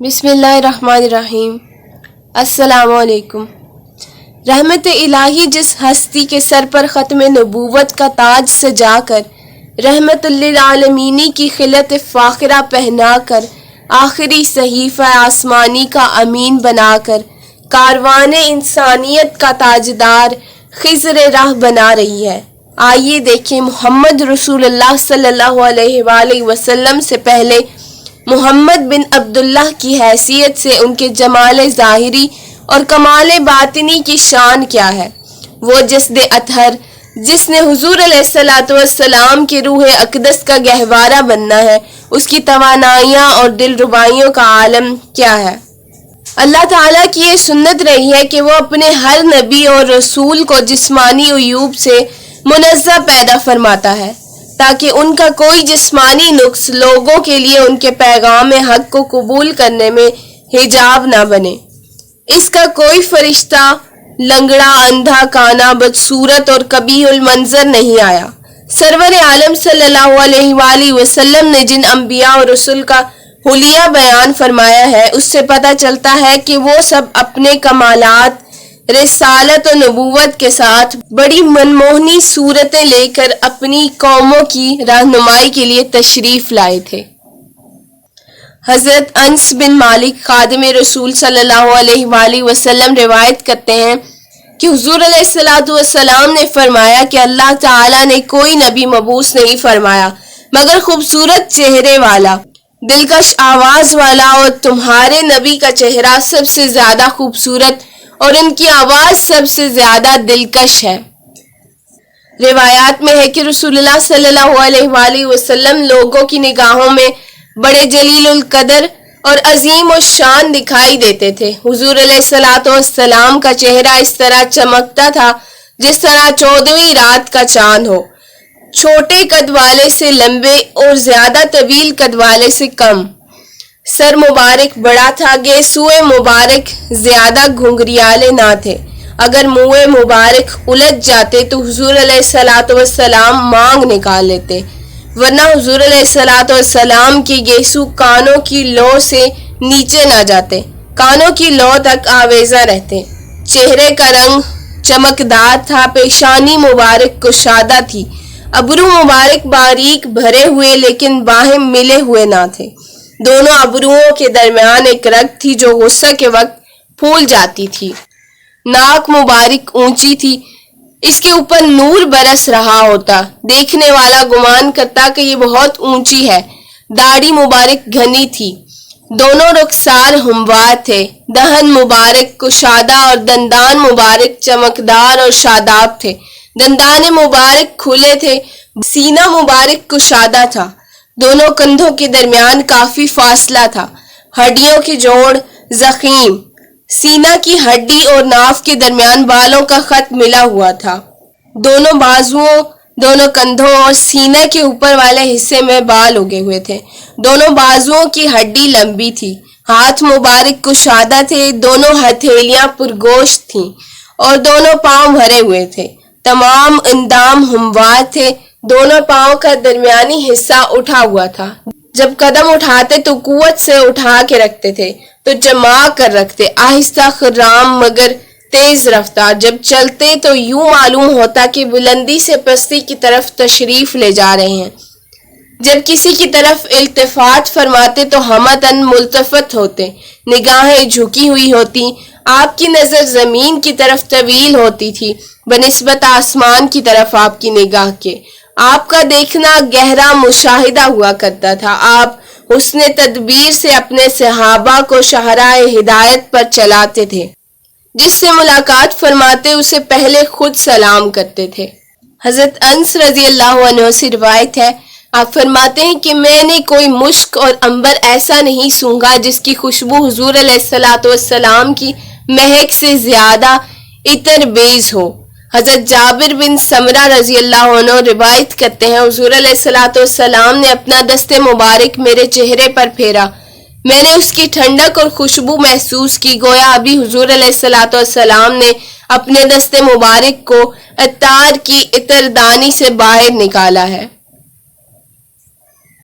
بسم اللہ الرحمن الرحیم۔ السلام علیکم۔ رحمت الہی جس ہستی کے سر پر ختم نبوت کا تاج سجا کر، رحمت للعالمین کی خلعت فاخرہ پہنا کر، آخری صحیفہ آسمانی کا امین بنا کر، کاروان انسانیت کا تاجدار خضر راہ بنا رہی ہے۔ آئیے دیکھیں محمد رسول اللہ صلی اللہ علیہ وآلہ وسلم سے پہلے محمد بن عبداللہ کی حیثیت سے ان کے جمال ظاہری اور کمال باطنی کی شان کیا ہے۔ وہ جسد اطہر جس نے حضور علیہ السلام کی روح اقدس کا گہوارہ بننا ہے، اس کی توانائیاں اور دل ربائیوں کا عالم کیا ہے۔ اللہ تعالیٰ کی یہ سنت رہی ہے کہ وہ اپنے ہر نبی اور رسول کو جسمانی عیوب سے منزہ پیدا فرماتا ہے، تاکہ ان کا کوئی جسمانی نقص لوگوں کے لیے ان کے پیغام حق کو قبول کرنے میں حجاب نہ بنے۔ اس کا کوئی فرشتہ لنگڑا، اندھا، کانا، بدصورت اور قبیح المنظر نہیں آیا۔ سرور عالم صلی اللہ علیہ وآلہ وسلم نے جن انبیاء اور رسول کا حلیہ بیان فرمایا ہے، اس سے پتہ چلتا ہے کہ وہ سب اپنے کمالات، رسالت و نبوت کے ساتھ بڑی منموہنی صورتیں لے کر اپنی قوموں کی رہنمائی کے لیے تشریف لائے تھے۔ حضرت انس بن مالک خادم رسول صلی اللہ علیہ وآلہ وسلم روایت کرتے ہیں کہ حضور علیہ السلام نے فرمایا کہ اللہ تعالیٰ نے کوئی نبی مبعوث نہیں فرمایا مگر خوبصورت چہرے والا، دلکش آواز والا، اور تمہارے نبی کا چہرہ سب سے زیادہ خوبصورت اور ان کی آواز سب سے زیادہ دلکش ہے۔ روایات میں ہے کہ رسول اللہ صلی اللہ علیہ وآلہ وسلم لوگوں کی نگاہوں میں بڑے جلیل القدر اور عظیم الشان دکھائی دیتے تھے۔ حضور علیہ السلام کا چہرہ اس طرح چمکتا تھا جس طرح 14ویں رات کا چاند ہو، چھوٹے قد والے سے لمبے اور زیادہ طویل قد والے سے کم۔ سر مبارک بڑا تھا، گیسوئے مبارک زیادہ گھنگریالے نہ تھے۔ اگر منہ مبارک الجھ جاتے تو حضور علیہ السلام مانگ نکال لیتے، ورنہ حضور علیہ السلام کی گیسو کانوں کی لو سے نیچے نہ جاتے، کانوں کی لو تک آویزاں رہتے۔ چہرے کا رنگ چمکدار تھا، پیشانی مبارک کشادہ تھی، ابرو مبارک باریک بھرے ہوئے لیکن باہیں ملے ہوئے نہ تھے۔ دونوں ابروؤں کے درمیان ایک رگ تھی جو غصہ کے وقت پھول جاتی تھی۔ ناک مبارک اونچی تھی، اس کے اوپر نور برس رہا ہوتا، دیکھنے والا گمان کرتا کہ یہ بہت اونچی ہے۔ داڑھی مبارک گھنی تھی، دونوں رخسار ہموار تھے، دہن مبارک کشادہ اور دندان مبارک چمکدار اور شاداب تھے۔ دندان مبارک کھلے تھے، سینہ مبارک کشادہ تھا، دونوں کندھوں کے درمیان کافی فاصلہ تھا۔ ہڈیوں کے جوڑ ضخیم، سینہ کی ہڈی اور ناف کے درمیان بالوں کا خط ملا ہوا تھا۔ دونوں بازوؤں، دونوں کندھوں اور سینہ کے اوپر والے حصے میں بال اگے ہوئے تھے۔ دونوں بازوؤں کی ہڈی لمبی تھی، ہاتھ مبارک کشادہ تھے، دونوں ہتھیلیاں پرگوشت تھیں اور دونوں پاؤں بھرے ہوئے تھے۔ تمام اندام ہموار تھے، دونوں پاؤں کا درمیانی حصہ اٹھا ہوا تھا۔ جب قدم اٹھاتے تو قوت سے اٹھا کے رکھتے تھے، تو جما کر رکھتے، آہستہ خرام مگر تیز رفتار۔ جب چلتے تو یوں معلوم ہوتا کہ بلندی سے پستی کی طرف تشریف لے جا رہے ہیں۔ جب کسی کی طرف التفات فرماتے تو ہمتاً ملتفت ہوتے، نگاہیں جھکی ہوئی ہوتی۔ آپ کی نظر زمین کی طرف طویل ہوتی تھی بنسبت آسمان کی طرف آپ کی نگاہ کے۔ آپ کا دیکھنا گہرا مشاہدہ ہوا کرتا تھا۔ آپ حسن تدبیر سے اپنے صحابہ کو شاہراہ ہدایت پر چلاتے تھے، جس سے ملاقات فرماتے اسے پہلے خود سلام کرتے تھے۔ حضرت انس رضی اللہ عنہ سے روایت ہے، آپ فرماتے ہیں کہ میں نے کوئی مشک اور عنبر ایسا نہیں سونگھا جس کی خوشبو حضور علیہ السلام کی مہک سے زیادہ عطر بیز ہو۔ حضرت جابر بن سمرہ رضی اللہ عنہ روایت کرتے ہیں، حضور علیہ السلام نے اپنا دست مبارک میرے چہرے پر پھیرا، میں نے اس کی ٹھنڈک اور خوشبو محسوس کی، گویا ابھی حضور علیہ السلام نے اپنے دست مبارک کو عطار کی عطردانی سے باہر نکالا ہے۔